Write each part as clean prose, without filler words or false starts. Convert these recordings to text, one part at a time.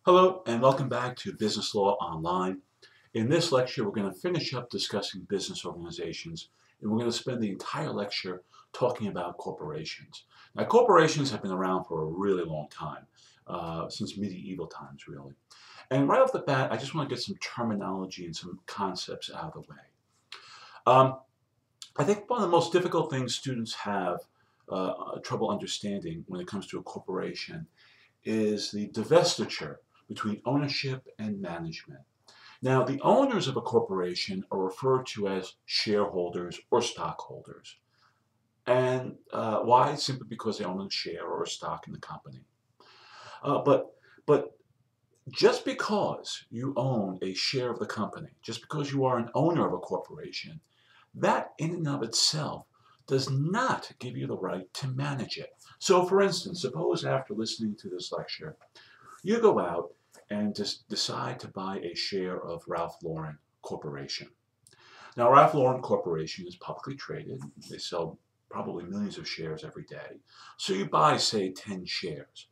Hello and welcome back to Business Law Online. In this lecture, we're going to finish up discussing business organizations, and we're going to spend the entire lecture talking about corporations. Now, corporations have been around for a really long time, since medieval times, really. And right off the bat, I just want to get some terminology and some concepts out of the way. I think one of the most difficult things students have trouble understanding when it comes to a corporation is the divestiture between ownership and management. Now, the owners of a corporation are referred to as shareholders or stockholders. And why? Simply because they own a share or a stock in the company. But just because you own a share of the company, just because you are an owner of a corporation, that in and of itself does not give you the right to manage it. So for instance, suppose after listening to this lecture, you go out and just decide to buy a share of Ralph Lauren Corporation. Now, Ralph Lauren Corporation is publicly traded. They sell probably millions of shares every day. So you buy, say, 10 shares.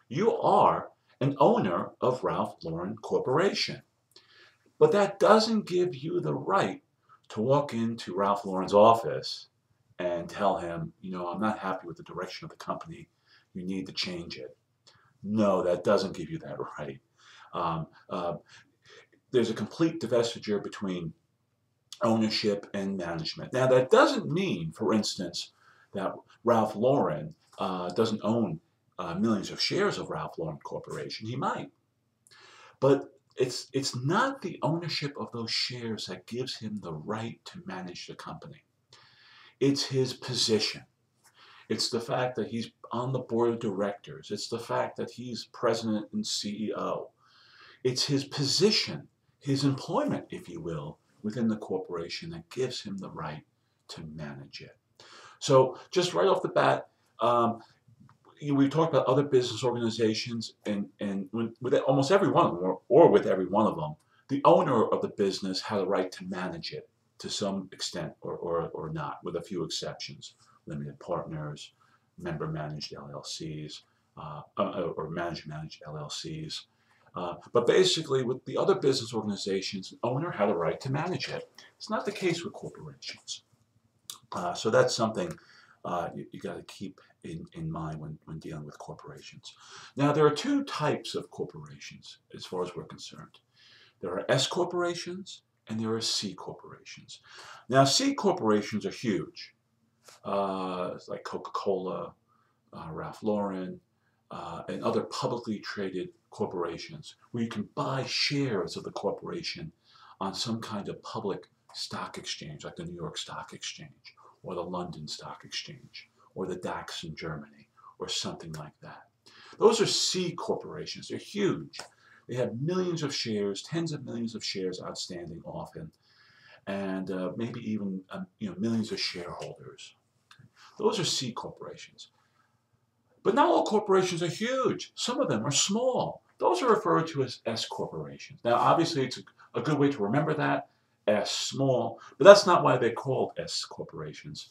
You are an owner of Ralph Lauren Corporation. But that doesn't give you the right to walk into Ralph Lauren's office and tell him, I'm not happy with the direction of the company. You need to change it. No, that doesn't give you that right. There's a complete divestiture between ownership and management. Now, that doesn't mean, for instance, that Ralph Lauren doesn't own millions of shares of Ralph Lauren Corporation. He might. But it's not the ownership of those shares that gives him the right to manage the company. It's his position. It's the fact that he's on the board of directors. It's the fact that he's president and CEO. It's his position, his employment, if you will, within the corporation that gives him the right to manage it. So just right off the bat, we talked about other business organizations, and with almost every one of them, or with every one of them, the owner of the business had a right to manage it to some extent or not, with a few exceptions. Limited partners, member-managed LLCs, or manager-managed LLCs. But basically, with the other business organizations, the owner had a right to manage it. It's not the case with corporations. So that's something you got to keep in mind when dealing with corporations. Now, there are two types of corporations as far as we're concerned. There are S corporations and there are C corporations. Now, C corporations are huge. Like Coca-Cola, Ralph Lauren, and other publicly traded corporations, where you can buy shares of the corporation on some kind of public stock exchange, like the New York Stock Exchange, or the London Stock Exchange, or the DAX in Germany, or something like that. Those are C corporations. They're huge. They have millions of shares, tens of millions of shares outstanding often, and maybe even millions of shareholders. Those are C corporations. But not all corporations are huge. Some of them are small. Those are referred to as S corporations. Now, obviously, it's a good way to remember that, S, small, but that's not why they're called S corporations.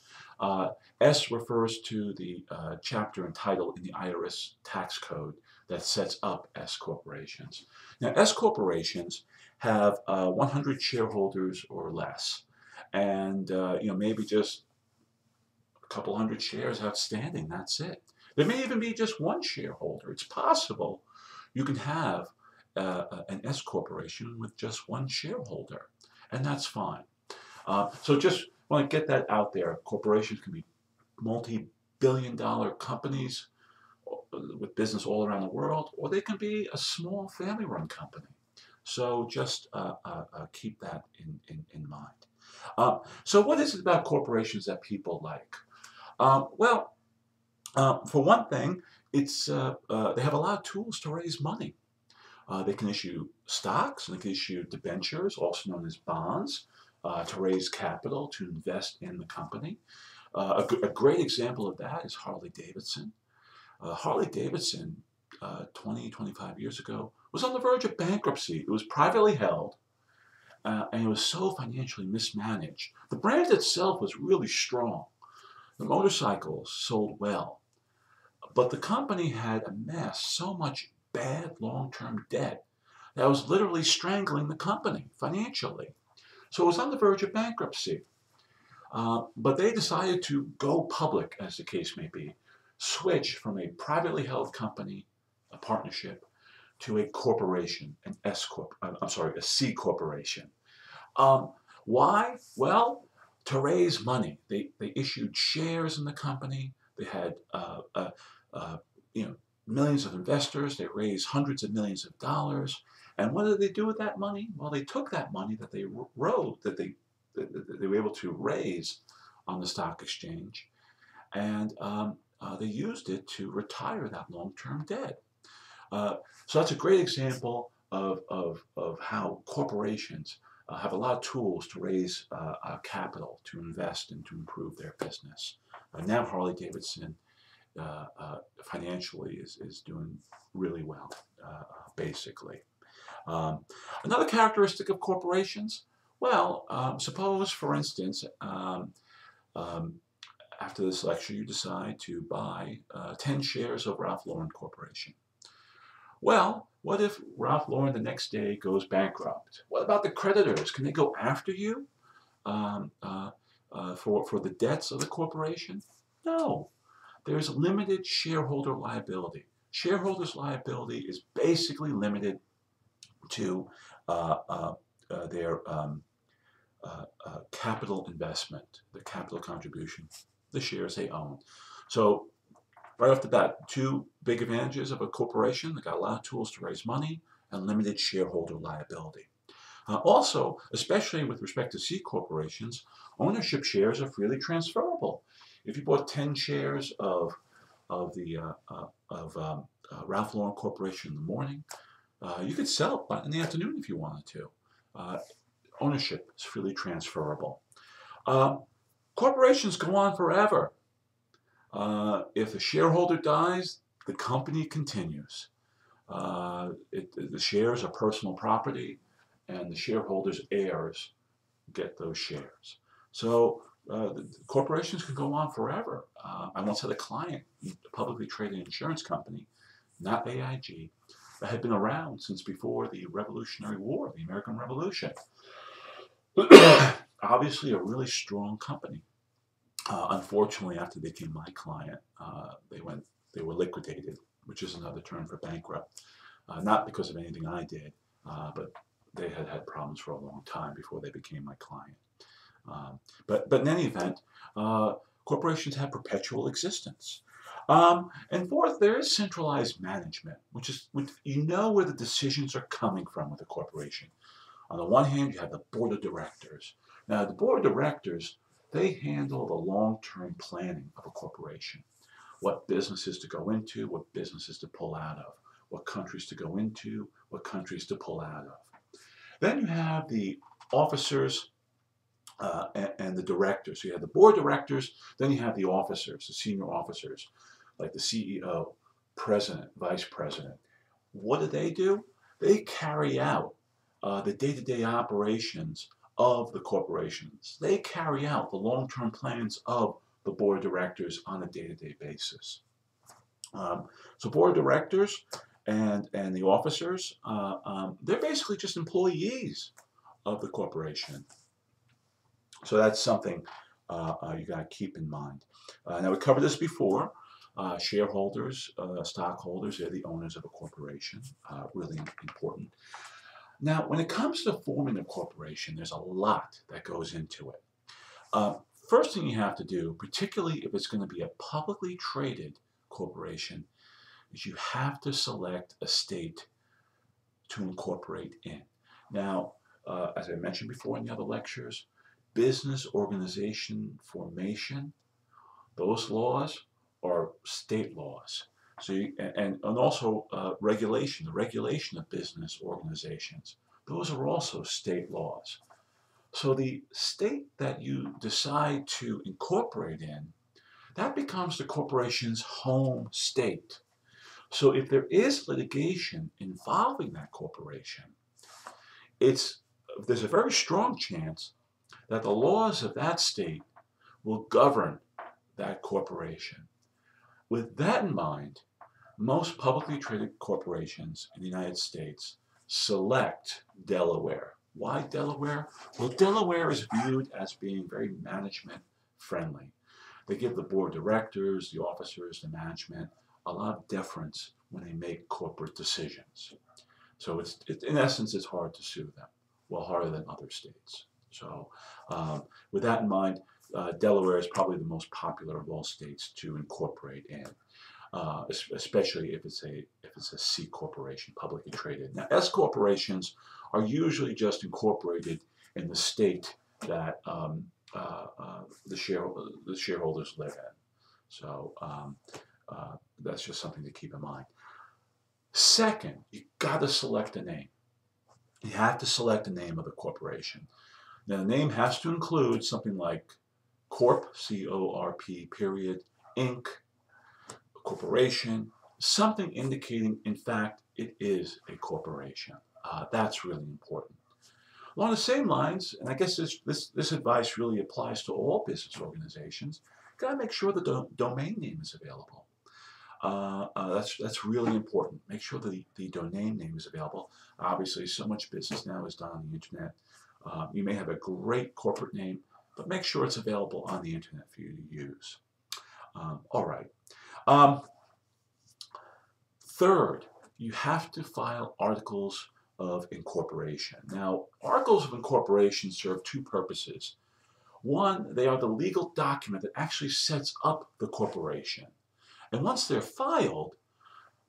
S refers to the chapter and title in the IRS tax code that sets up S corporations. Now, S corporations have 100 shareholders or less, and maybe just a couple hundred shares outstanding. That's it. There may even be just one shareholder. It's possible you can have an S corporation with just one shareholder, and that's fine. So just want to get that out there. Corporations can be multi-billion-dollar companies with business all around the world, or they can be a small family-run company. So just keep that in mind. So what is it about corporations that people like? For one thing, it's they have a lot of tools to raise money. They can issue stocks, and they can issue debentures, also known as bonds, to raise capital to invest in the company. A great example of that is Harley-Davidson. Harley-Davidson, 25 years ago, was on the verge of bankruptcy. It was privately held, and it was so financially mismanaged. The brand itself was really strong. The motorcycles sold well. But the company had amassed so much bad long-term debt that was literally strangling the company financially. So it was on the verge of bankruptcy. But they decided to go public, as the case may be, switch from a privately held company, a partnership, to a corporation, an S corp. I'm sorry, a C corporation. Um, why? Well, to raise money. They issued shares in the company. They had uh, you know, millions of investors. They raised hundreds of millions of dollars. And what did they do with that money? Well, they took that money that they they were able to raise on the stock exchange, and they used it to retire that long-term debt. So that's a great example of how corporations have a lot of tools to raise capital, to invest, and to improve their business. Now Harley-Davidson financially is doing really well, basically. Another characteristic of corporations, well, suppose, for instance, after this lecture, you decide to buy 10 shares of Ralph Lauren Corporation. Well, what if Ralph Lauren the next day goes bankrupt? What about the creditors? Can they go after you for the debts of the corporation? No. There's limited shareholder liability. Shareholders' liability is basically limited to their capital investment, the capital contribution, the shares they own. So right off the bat, two big advantages of a corporation: they got a lot of tools to raise money and limited shareholder liability. Also, especially with respect to C corporations, ownership shares are freely transferable. If you bought 10 shares of Ralph Lauren Corporation in the morning, you could sell it in the afternoon if you wanted to. Ownership is freely transferable. Corporations go on forever. If a shareholder dies, the company continues. The shares are personal property, and the shareholders' heirs get those shares. So the corporations can go on forever. I once had a client, a publicly traded insurance company, not AIG, that had been around since before the Revolutionary War, the American Revolution. Obviously a really strong company. Unfortunately, after they became my client, they were liquidated, which is another term for bankrupt. Not because of anything I did, but they had had problems for a long time before they became my client. But in any event, corporations have perpetual existence. And fourth, there is centralized management, which you know where the decisions are coming from with a corporation. On the one hand, you have the board of directors. Now, the board of directors, they handle the long-term planning of a corporation. What businesses to go into, what businesses to pull out of, what countries to go into, what countries to pull out of. Then you have the officers and the directors. So you have the board of directors, then you have the officers, the senior officers, like the CEO, president, vice president. What do? They carry out the day-to-day operations of the corporations. They carry out the long-term plans of the board of directors on a day-to-day basis. So board of directors and the officers, they're basically just employees of the corporation. So that's something you got to keep in mind. Now, we covered this before. Shareholders, stockholders, they're the owners of a corporation. Really important. Now, when it comes to forming a corporation, there's a lot that goes into it. First thing you have to do, particularly if it's going to be a publicly traded corporation, is you have to select a state to incorporate in. Now, as I mentioned before in the other lectures, business organization formation, those laws are state laws. So and also regulation, the regulation of business organizations, those are also state laws. So the state that you decide to incorporate in, that becomes the corporation's home state. So if there is litigation involving that corporation, there's a very strong chance that the laws of that state will govern that corporation. With that in mind, Most publicly traded corporations in the United States select Delaware. Why Delaware? Well, Delaware is viewed as being very management friendly. They give the board of directors, the officers, the management a lot of deference when they make corporate decisions. So in essence, it's hard to sue them, well, harder than other states. So with that in mind, Delaware is probably the most popular of all states to incorporate in, especially if it's a C corporation, publicly traded. Now, S corporations are usually just incorporated in the state that the shareholders live in. So that's just something to keep in mind. Second, you got to select a name. You have to select the name of the corporation. Now, the name has to include something like Corp, C-O-R-P, period, Inc., corporation, something indicating, in fact, it is a corporation. That's really important. Along the same lines, and I guess this advice really applies to all business organizations, got to make sure the domain name is available. That's really important. Make sure the domain name is available. Obviously, so much business now is done on the internet. You may have a great corporate name, but make sure it's available on the internet for you to use. All right. Third, you have to file articles of incorporation. Now, articles of incorporation serve two purposes. One, they are the legal document that actually sets up the corporation. And once they're filed,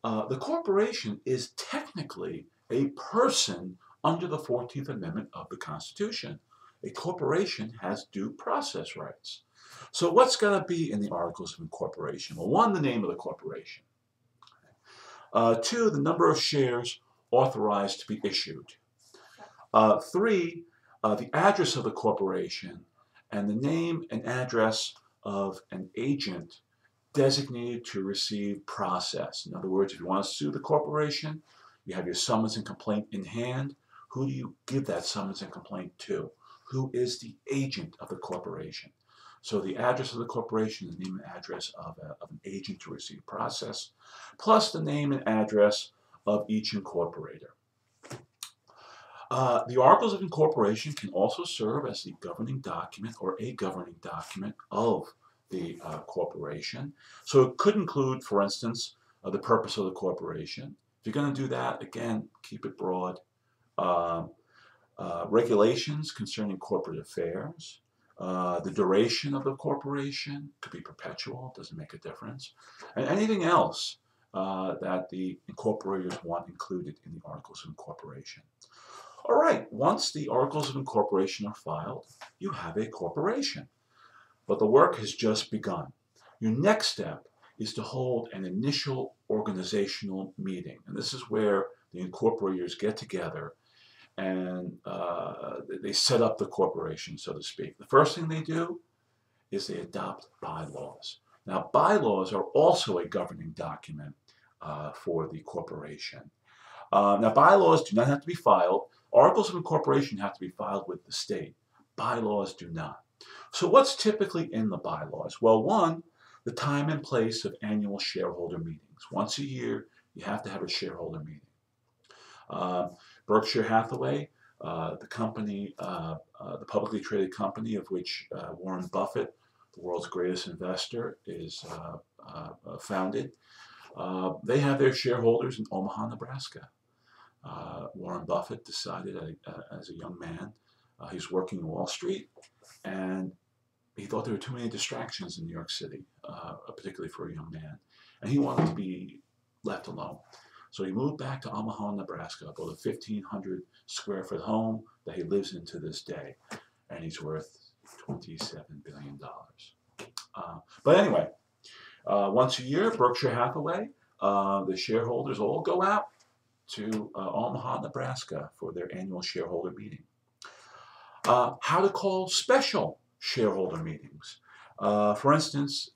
the corporation is technically a person under the 14th Amendment of the Constitution. A corporation has due process rights. So what's going to be in the Articles of Incorporation? Well, one, the name of the corporation. Two, the number of shares authorized to be issued. Three, the address of the corporation and the name and address of an agent designated to receive process. In other words, if you want to sue the corporation, you have your summons and complaint in hand. Who do you give that summons and complaint to? Who is the agent of the corporation? So the address of the corporation, the name and address of an agent to receive process, plus the name and address of each incorporator. The Articles of Incorporation can also serve as the governing document or a governing document of the corporation. So it could include, for instance, the purpose of the corporation. If you're going to do that, again, keep it broad. Regulations concerning corporate affairs. The duration of the corporation could be perpetual, doesn't make a difference. And anything else that the incorporators want included in the Articles of Incorporation. All right, once the Articles of Incorporation are filed, you have a corporation. But the work has just begun. Your next step is to hold an initial organizational meeting. And this is where the incorporators get together and they set up the corporation, so to speak. The first thing they do is they adopt bylaws. Now, bylaws are also a governing document for the corporation. Now, bylaws do not have to be filed. Articles of Incorporation have to be filed with the state. Bylaws do not. So what's typically in the bylaws? Well, one, the time and place of annual shareholder meetings. Once a year, you have to have a shareholder meeting. Berkshire Hathaway, the company, the publicly traded company of which Warren Buffett, the world's greatest investor, is founded. They have their shareholders in Omaha, Nebraska. Warren Buffett decided as a young man, he was working in Wall Street, and he thought there were too many distractions in New York City, particularly for a young man, and he wanted to be left alone. So he moved back to Omaha, Nebraska, built a 1,500 square foot home that he lives in to this day, and he's worth $27 billion. But anyway, once a year, Berkshire Hathaway, the shareholders all go out to Omaha, Nebraska for their annual shareholder meeting. How to call special shareholder meetings. For instance,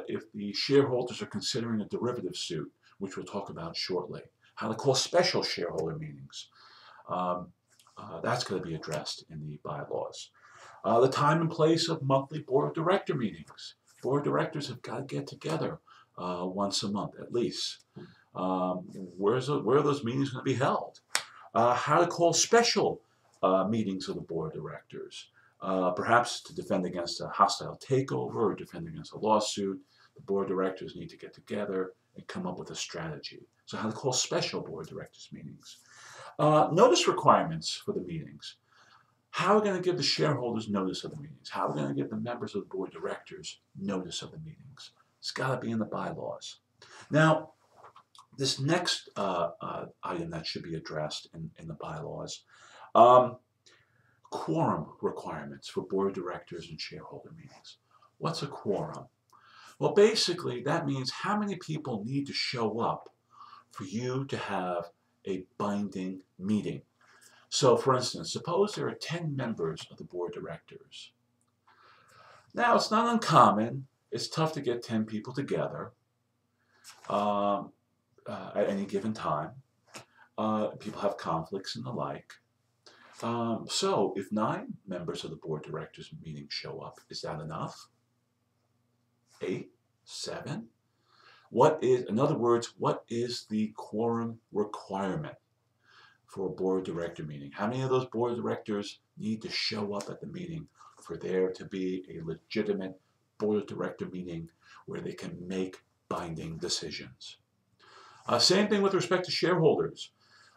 if the shareholders are considering a derivative suit, which we'll talk about shortly, how to call special shareholder meetings. That's going to be addressed in the bylaws. The time and place of monthly board of director meetings. Board of directors have got to get together once a month at least. Where are those meetings going to be held? How to call special meetings of the board of directors, perhaps to defend against a hostile takeover or defend against a lawsuit. The board of directors need to get together and come up with a strategy. So how to call special board of directors meetings. Notice requirements for the meetings. How are we going to give the shareholders notice of the meetings? How are we going to give the members of the board of directors notice of the meetings? It's got to be in the bylaws. Now, this next item that should be addressed in the bylaws, quorum requirements for board of directors and shareholder meetings. What's a quorum? Well, basically, that means how many people need to show up for you to have a binding meeting. So, for instance, suppose there are 10 members of the board of directors. Now, it's not uncommon. It's tough to get 10 people together at any given time. People have conflicts and the like. So, if 9 members of the board of directors meeting show up, is that enough? 8? 7? In other words, what is the quorum requirement for a board of director meeting? How many of those board of directors need to show up at the meeting for there to be a legitimate board of director meeting where they can make binding decisions? Same thing with respect to shareholders.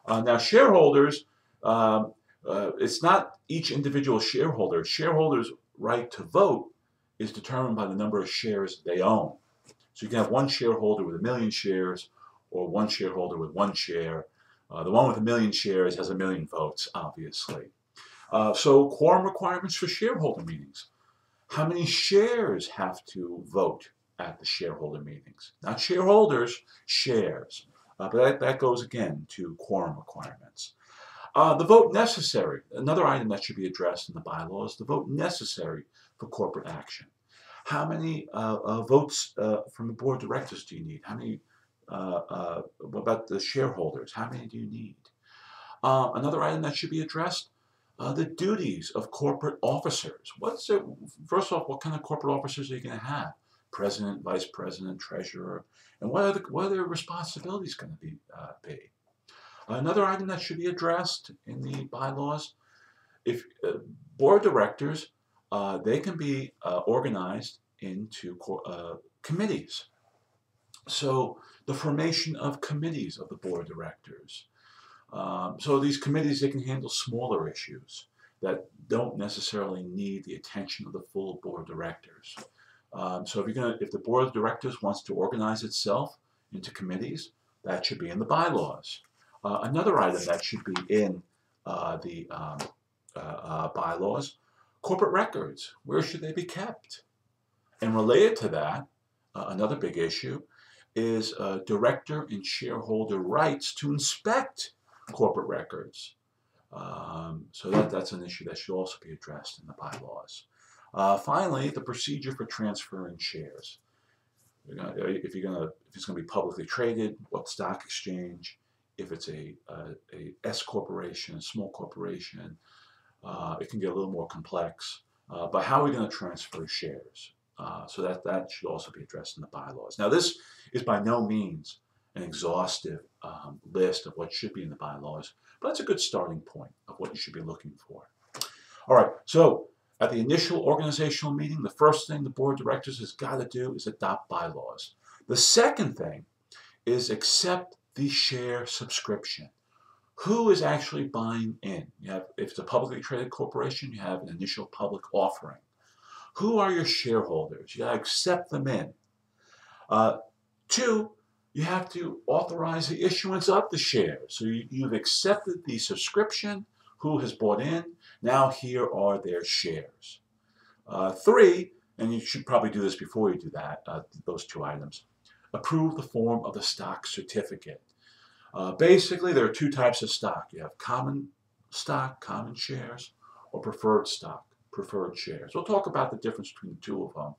Now, shareholders, it's not each individual shareholder. Shareholders' right to vote is determined by the number of shares they own. So you can have one shareholder with 1 million shares or one shareholder with 1 share. The one with 1 million shares has 1 million votes, obviously. So quorum requirements for shareholder meetings. How many shares have to vote at the shareholder meetings? Not shareholders, shares. But that goes again to quorum requirements. The vote necessary, another item that should be addressed in the bylaws, the vote necessary for corporate action. How many votes from the board of directors do you need? How many, what about the shareholders? How many do you need? Another item that should be addressed, the duties of corporate officers. First off, what kind of corporate officers are you going to have? President, vice president, treasurer, and what are their responsibilities going to be? Another item that should be addressed in the bylaws, if board directors, they can be organized into committees. So the formation of committees of the board of directors. So these committees, they can handle smaller issues that don't necessarily need the attention of the full board of directors. So if the board of directors wants to organize itself into committees, that should be in the bylaws. Another item that should be in the bylaws, corporate records. Where should they be kept? And related to that, another big issue is director and shareholder rights to inspect corporate records. So that's an issue that should also be addressed in the bylaws. Finally, the procedure for transferring shares. If it's going to be publicly traded, what stock exchange? If it's a S corporation, a small corporation, it can get a little more complex. But how are we going to transfer shares? So that should also be addressed in the bylaws. Now, this is by no means an exhaustive list of what should be in the bylaws, but it's a good starting point of what you should be looking for. All right, so at the initial organizational meeting, the first thing the board of directors has got to do is adopt bylaws. The second thing is accept the share subscription. Who is actually buying in? If it's a publicly traded corporation, you have an initial public offering. Who are your shareholders? You got to accept them in. 2, you have to authorize the issuance of the shares. So you've accepted the subscription. Who has bought in? Now here are their shares. 3, and you should probably do this before you do that, those 2 items, approve the form of the stock certificate. Basically, there are 2 types of stock. You have common stock, common shares, or preferred stock, preferred shares. We'll talk about the difference between the 2 of them.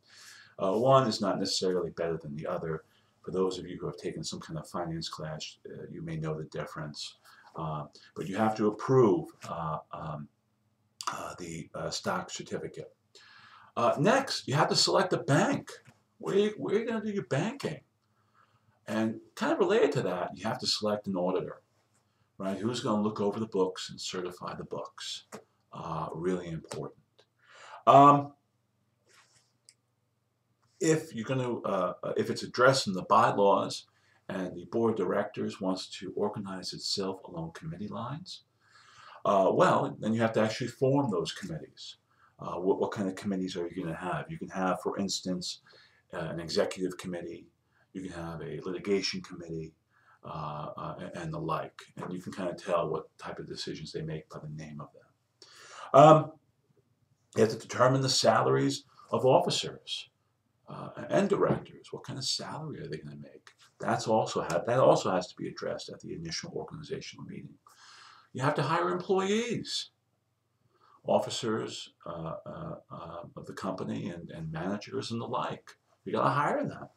One is not necessarily better than the other. For those of you who have taken some kind of finance class, you may know the difference. But you have to approve the stock certificate. Next, you have to select a bank. Where are you going to do your banking? And kind of related to that, you have to select an auditor, right? Who's going to look over the books and certify the books? Really important. If you're going to, if it's addressed in the bylaws and the board of directors wants to organize itself along committee lines, well, then you have to actually form those committees. What kind of committees are you going to have? You can have, for instance, an executive committee. You can have a litigation committee, and the like. And you can kind of tell what type of decisions they make by the name of them. You have to determine the salaries of officers and directors. What kind of salary are they going to make? That also has to be addressed at the initial organizational meeting. You have to hire employees, officers of the company and managers and the like. You got to hire them.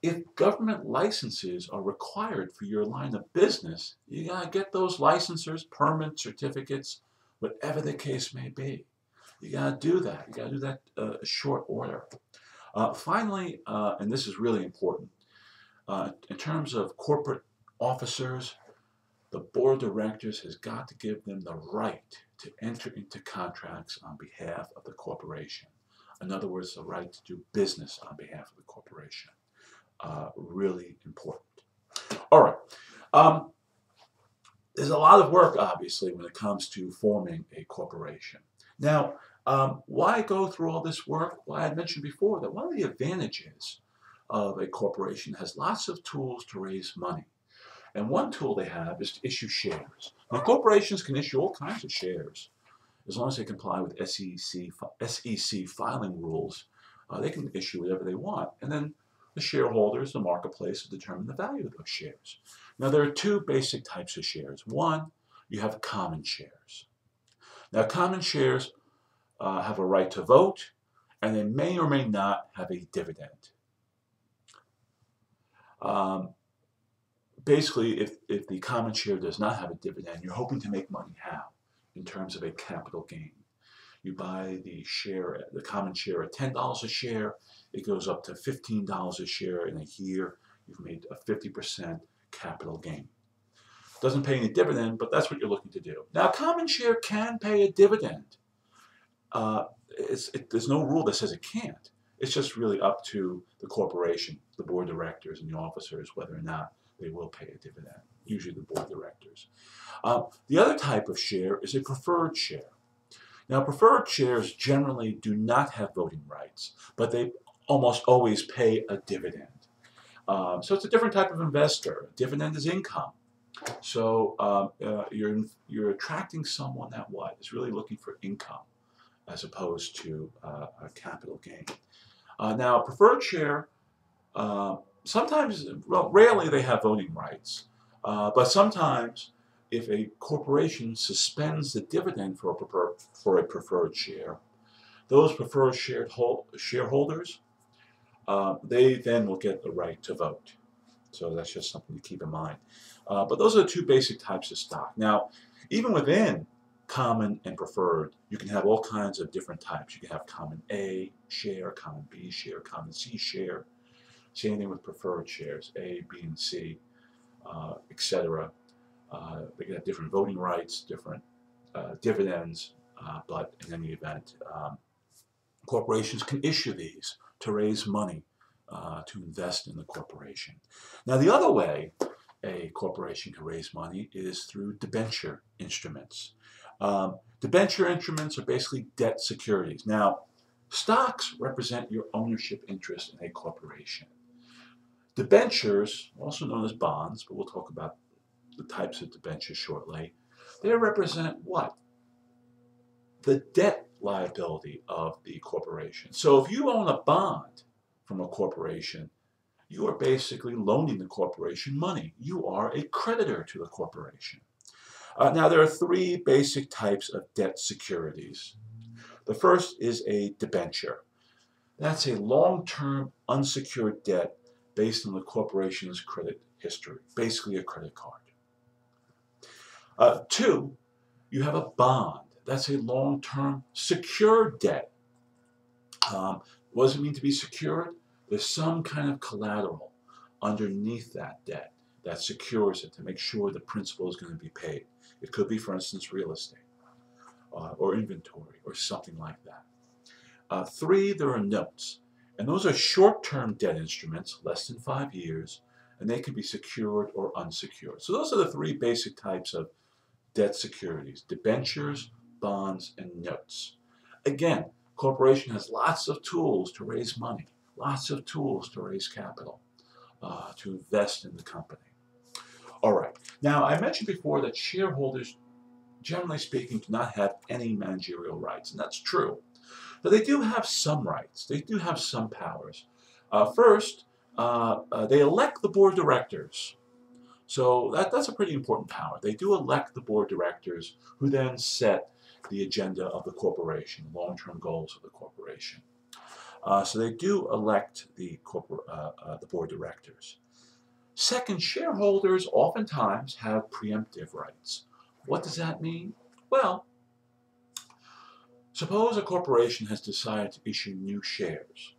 If government licenses are required for your line of business, you got to get those licensures, permits, certificates, whatever the case may be. You got to do that. You got to do that in short order. Finally, and this is really important, in terms of corporate officers, the board of directors has got to give them the right to enter into contracts on behalf of the corporation. In other words, the right to do business on behalf of the corporation. Really important. All right. There's a lot of work, obviously, when it comes to forming a corporation. Now, why go through all this work? Well, I had mentioned before that one of the advantages of a corporation has lots of tools to raise money. And one tool they have is to issue shares. Now, corporations can issue all kinds of shares. As long as they comply with SEC filing rules, they can issue whatever they want. And then the shareholders, the marketplace, will determine the value of those shares. Now, there are two basic types of shares. One, you have common shares. Now, common shares have a right to vote, and they may or may not have a dividend. Basically, if the common share does not have a dividend, you're hoping to make money how? In terms of a capital gain. You buy the common share at $10 a share, it goes up to $15 a share in a year. You've made a 50% capital gain. Doesn't pay any dividend, but that's what you're looking to do. Now, a common share can pay a dividend. There's no rule that says it can't. It's just really up to the corporation, the board of directors and the officers, whether or not they will pay a dividend, usually the board of directors. The other type of share is a preferred share. Now, preferred shares generally do not have voting rights, but they almost always pay a dividend. So it's a different type of investor. Dividend is income. So you're attracting someone that is really looking for income as opposed to a capital gain. Now, preferred share, sometimes, well, rarely they have voting rights, but sometimes if a corporation suspends the dividend for a preferred share, those preferred shareholders, they then will get the right to vote. So that's just something to keep in mind. But those are the two basic types of stock. Now, even within common and preferred, you can have all kinds of different types. You can have common A share, common B share, common C share. Same thing with preferred shares, A, B, and C, etc. They can have different voting rights, different dividends, but in any event, corporations can issue these to raise money to invest in the corporation. Now, the other way a corporation can raise money is through debenture instruments. Debenture instruments are basically debt securities. Now, stocks represent your ownership interest in a corporation. Debentures, also known as bonds, but we'll talk about the types of debentures shortly, they represent what? The debt liability of the corporation. So if you own a bond from a corporation, you are basically loaning the corporation money. You are a creditor to the corporation. Now, there are three basic types of debt securities. The first is a debenture. That's a long-term unsecured debt based on the corporation's credit history, basically a credit card. Two, you have a bond. That's a long-term secured debt. What does it mean to be secured? There's some kind of collateral underneath that debt that secures it to make sure the principal is going to be paid. It could be, for instance, real estate or inventory or something like that. 3, there are notes. And those are short-term debt instruments, less than 5 years, and they can be secured or unsecured. So those are the 3 basic types of debt securities: debentures, bonds, and notes. Again, corporation has lots of tools to raise money, lots of tools to raise capital, to invest in the company. All right. Now, I mentioned before that shareholders, generally speaking, do not have any managerial rights, and that's true. But they do have some rights. They do have some powers. First, they elect the board of directors. So that's a pretty important power. They do elect the board of directors, who then set the agenda of the corporation, long-term goals of the corporation. So they do elect the board of directors. Second, shareholders oftentimes have preemptive rights. What does that mean? Well, suppose a corporation has decided to issue new shares.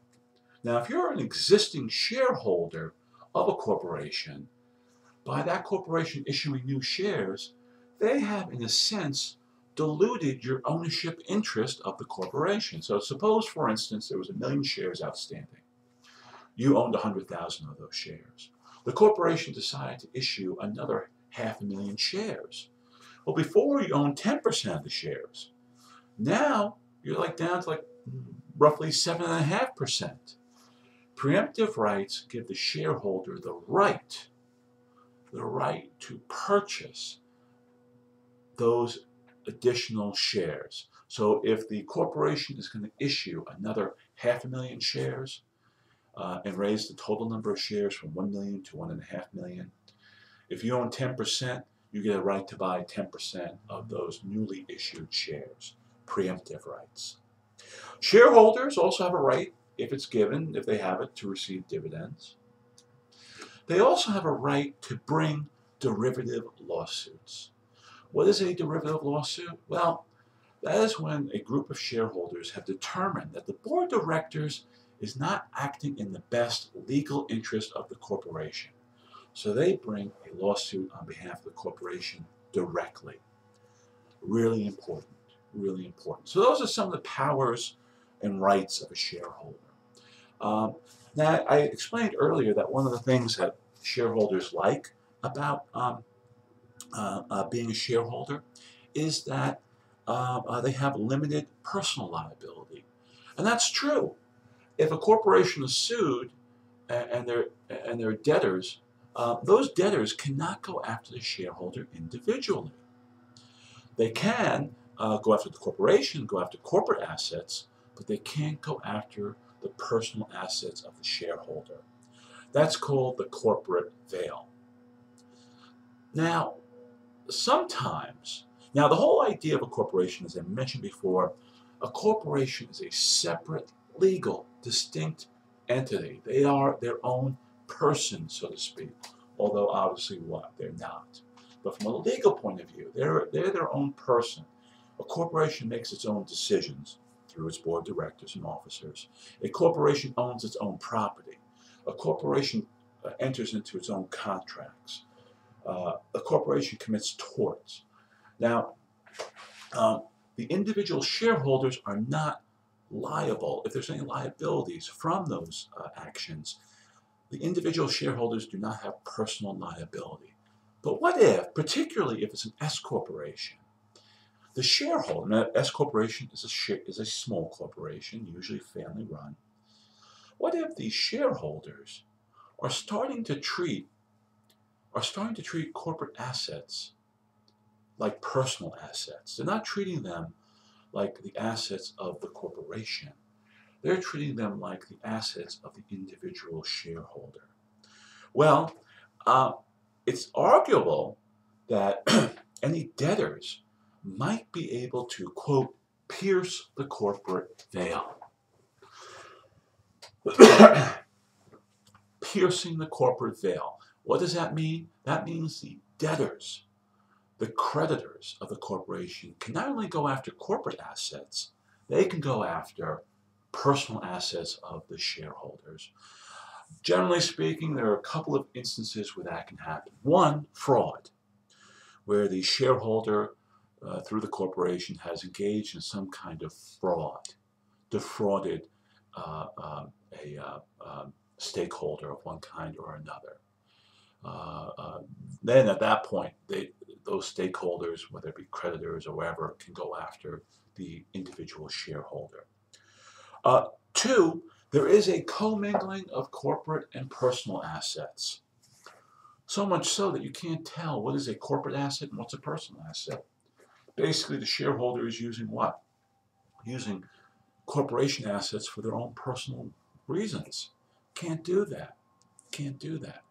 Now, if you're an existing shareholder of a corporation, by that corporation issuing new shares, they have, in a sense, diluted your ownership interest of the corporation. So suppose, for instance, there was 1 million shares outstanding. You owned 100,000 of those shares. The corporation decided to issue another 500,000 shares. Well, before you owned 10% of the shares. Now you're down to roughly 7.5%. Preemptive rights give the shareholder the right to purchase those additional shares. So if the corporation is going to issue another 500,000 shares and raise the total number of shares from 1 million to 1.5 million, if you own 10%, you get a right to buy 10% of those newly issued shares. Preemptive rights. Shareholders also have a right, if it's given, if they have it, to receive dividends. They also have a right to bring derivative lawsuits. What is a derivative lawsuit? Well, that is when a group of shareholders have determined that the board of directors is not acting in the best legal interest of the corporation. So they bring a lawsuit on behalf of the corporation directly. Really important, really important. So those are some of the powers and rights of a shareholder. Now, I explained earlier that one of the things that shareholders like about being a shareholder is that they have limited personal liability. And that's true. If a corporation is sued and they're debtors, those debtors cannot go after the shareholder individually. They can go after the corporation, go after corporate assets, but they can't go after the personal assets of the shareholder. That's called the corporate veil. Now, now the whole idea of a corporation, as I mentioned before, a corporation is a separate, legal, distinct entity. They are their own person, so to speak, although obviously they're not. But from a legal point of view, they're their own person. A corporation makes its own decisions through its board of directors and officers. A corporation owns its own property. A corporation enters into its own contracts. A corporation commits torts. Now, the individual shareholders are not liable. If there's any liabilities from those actions, the individual shareholders do not have personal liability. But what if, particularly if it's an S corporation, the shareholder, now S corporation is a small corporation, usually family run. What if the shareholders are starting to treat corporate assets like personal assets? They're not treating them like the assets of the corporation. They're treating them like the assets of the individual shareholder. Well, it's arguable that any debtors might be able to, quote, pierce the corporate veil. Piercing the corporate veil. What does that mean? That means the debtors, the creditors of the corporation, can not only go after corporate assets, they can go after personal assets of the shareholders. Generally speaking, there are a couple of instances where that can happen. One, fraud, where the shareholder through the corporation has engaged in some kind of fraud, defrauded a stakeholder of one kind or another. Then at that point, those stakeholders, whether it be creditors or whatever, can go after the individual shareholder. Two, there is a commingling of corporate and personal assets. So much so that you can't tell what is a corporate asset and what's a personal asset. Basically, the shareholder is using what? Using corporation assets for their own personal reasons. Can't do that. Can't do that.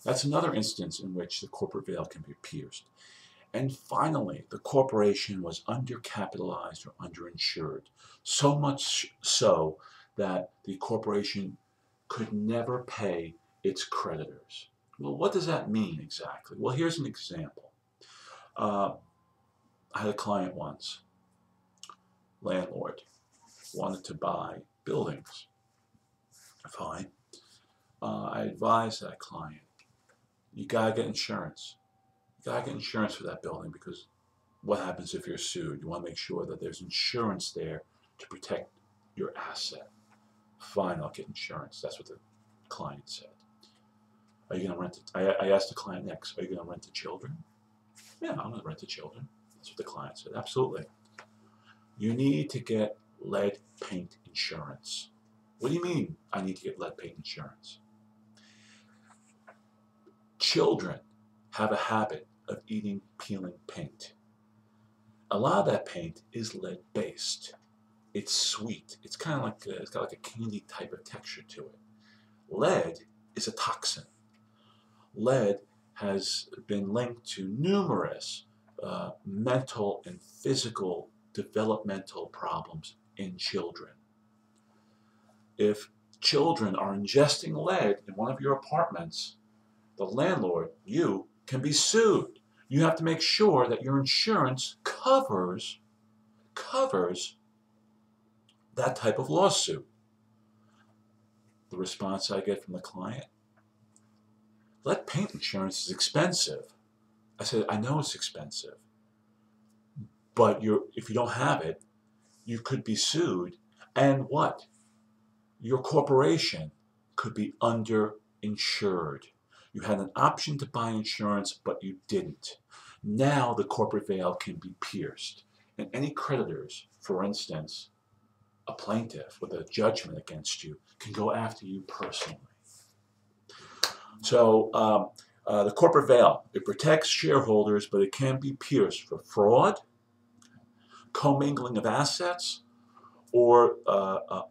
That's another instance in which the corporate veil can be pierced. And finally, the corporation was undercapitalized or underinsured, so much so that the corporation could never pay its creditors. Well, what does that mean exactly? Well, here's an example. I had a client once, landlord, wanted to buy buildings. Fine. I advised that client, you gotta get insurance. You gotta get insurance for that building, because what happens if you're sued? You want to make sure that there's insurance there to protect your asset. Fine, I'll get insurance. That's what the client said. Are you going to rent it? I asked the client next, are you going to rent the children? Yeah, I'm going to rent the children. That's what the client said. Absolutely. You need to get lead paint insurance. What do you mean I need to get lead paint insurance? Children have a habit of eating peeling paint. A lot of that paint is lead-based. It's sweet. It's kind of like it's got like a candy type of texture to it. Lead is a toxin. Lead has been linked to numerous mental and physical developmental problems in children. If children are ingesting lead in one of your apartments, the landlord, you, can be sued. You have to make sure that your insurance covers that type of lawsuit. The response I get from the client, lead paint insurance is expensive. I said, I know it's expensive, but if you don't have it, you could be sued, and what? Your corporation could be underinsured. You had an option to buy insurance, but you didn't. Now the corporate veil can be pierced, and any creditors, for instance, a plaintiff with a judgment against you, can go after you personally. So the corporate veil, it protects shareholders, but it can be pierced for fraud, commingling of assets, or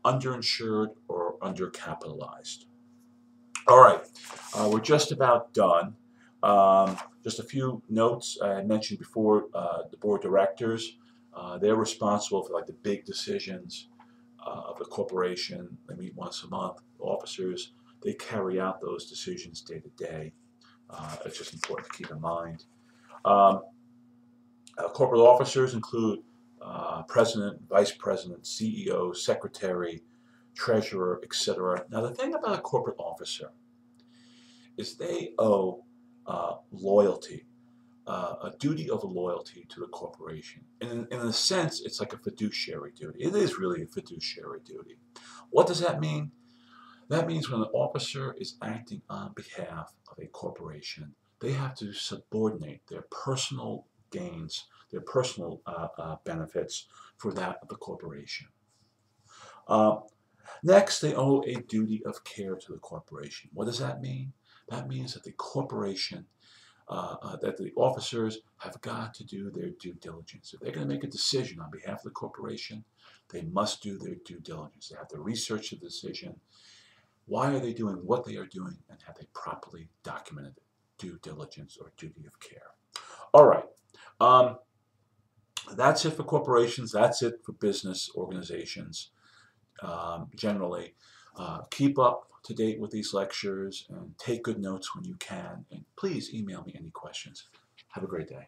underinsured or undercapitalized. All right, we're just about done. Just a few notes. I mentioned before, the board of directors, they're responsible for like the big decisions of the corporation. They meet once a month. Officers, they carry out those decisions day to day. It's just important to keep in mind. Corporate officers include president, vice president, CEO, secretary, treasurer, etc. Now, the thing about a corporate officer is they owe loyalty, a duty of loyalty to the corporation. And in a sense, it's like a fiduciary duty. It is really a fiduciary duty. What does that mean? That means when an officer is acting on behalf of a corporation, they have to subordinate their personal gains, their personal benefits for that of the corporation. Next, they owe a duty of care to the corporation. What does that mean? That means that the corporation, that the officers have got to do their due diligence. If they're going to make a decision on behalf of the corporation, they must do their due diligence. They have to research the decision. Why are they doing what they are doing, and have they properly documented due diligence or duty of care? All right. That's it for corporations. That's it for business organizations. Generally, keep up to date with these lectures and take good notes when you can. And please email me any questions. Have a great day.